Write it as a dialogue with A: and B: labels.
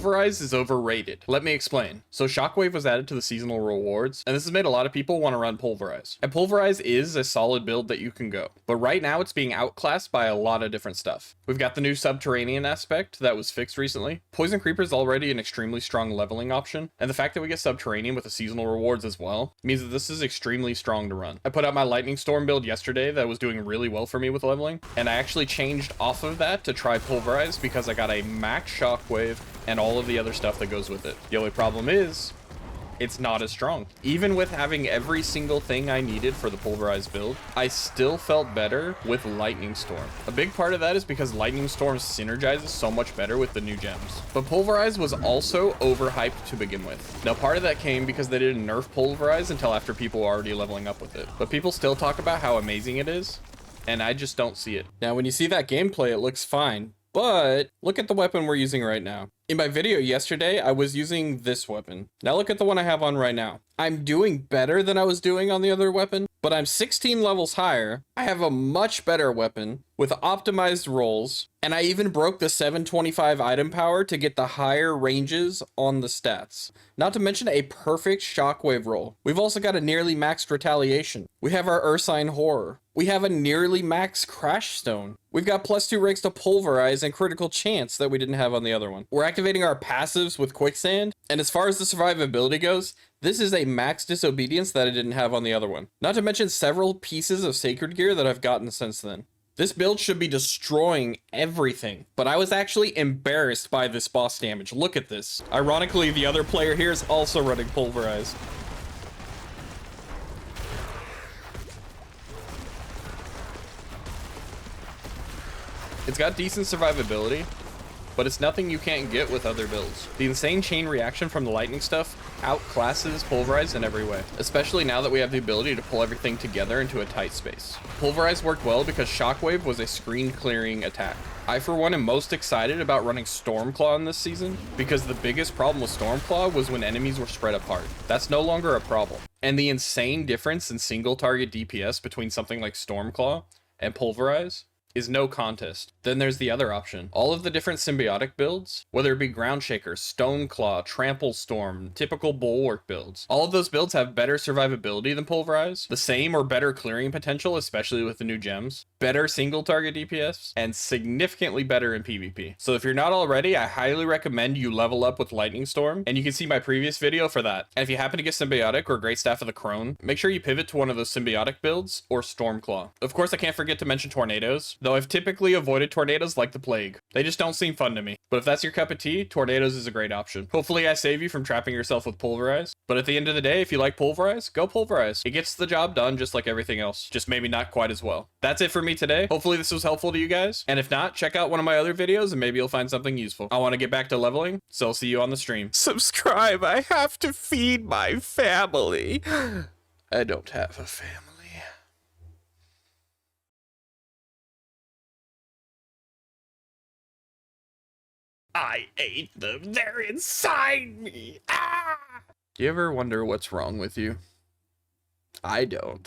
A: Pulverize is overrated. Let me explain. So Shockwave was added to the seasonal rewards, and this has made a lot of people want to run Pulverize. And Pulverize is a solid build that you can go, but right now it's being outclassed by a lot of different stuff. We've got the new subterranean aspect that was fixed recently. Poison Creeper is already an extremely strong leveling option, and the fact that we get subterranean with the seasonal rewards as well means that this is extremely strong to run. I put out my Lightning Storm build yesterday that was doing really well for me with leveling, and I actually changed off of that to try Pulverize because I got a max Shockwave and all of the other stuff that goes with it. The only problem is it's not as strong. Even with having every single thing I needed for the Pulverize build, I still felt better with Lightning Storm. A big part of that is because Lightning Storm synergizes so much better with the new gems. But Pulverize was also overhyped to begin with. Now part of that came because they didn't nerf Pulverize until after people were already leveling up with it. But people still talk about how amazing it is, and I just don't see it. Now when you see that gameplay, it looks fine, but look at the weapon we're using right now. In my video yesterday, I was using this weapon. Now look at the one I have on right now. I'm doing better than I was doing on the other weapon, but I'm 16 levels higher. I have a much better weapon with optimized rolls, and I even broke the 725 item power to get the higher ranges on the stats. Not to mention a perfect shockwave roll. We've also got a nearly maxed retaliation. We have our Ursine Horror. We have a nearly max Crash Stone. We've got +2 ranks to Pulverize and critical chance that we didn't have on the other one. We're activating our passives with Quicksand, and as far as the survivability goes, this is a max Disobedience that I didn't have on the other one. Not to mention several pieces of Sacred Gear that I've gotten since then. This build should be destroying everything, but I was actually embarrassed by this boss damage. Look at this. Ironically, the other player here is also running Pulverize. It's got decent survivability, but it's nothing you can't get with other builds. The insane chain reaction from the lightning stuff outclasses Pulverize in every way, especially now that we have the ability to pull everything together into a tight space. Pulverize worked well because Shockwave was a screen clearing attack. I for one am most excited about running Stormclaw in this season because the biggest problem with Stormclaw was when enemies were spread apart. That's no longer a problem. And the insane difference in single target DPS between something like Stormclaw and Pulverize is no contest. Then there's the other option. All of the different symbiotic builds, whether it be Groundshaker, Stoneclaw, Tramplestorm, typical Bulwark builds, all of those builds have better survivability than Pulverize, the same or better clearing potential, especially with the new gems, better single target DPS, and significantly better in PvP. So if you're not already, I highly recommend you level up with Lightning Storm, and you can see my previous video for that. And if you happen to get Symbiotic or Great Staff of the Crone, make sure you pivot to one of those symbiotic builds or Stormclaw. Of course, I can't forget to mention Tornadoes, though I've typically avoided Tornadoes like the plague. They just don't seem fun to me. But if that's your cup of tea, Tornadoes is a great option. Hopefully I save you from trapping yourself with Pulverize. But at the end of the day, if you like Pulverize, go Pulverize. It gets the job done just like everything else, just maybe not quite as well. That's it for me today. Hopefully this was helpful to you guys. And if not, check out one of my other videos and maybe you'll find something useful. I want to get back to leveling, so I'll see you on the stream. Subscribe, I have to feed my family. I don't have a family. I ate them. They're inside me. Ah! Do you ever wonder what's wrong with you? I don't.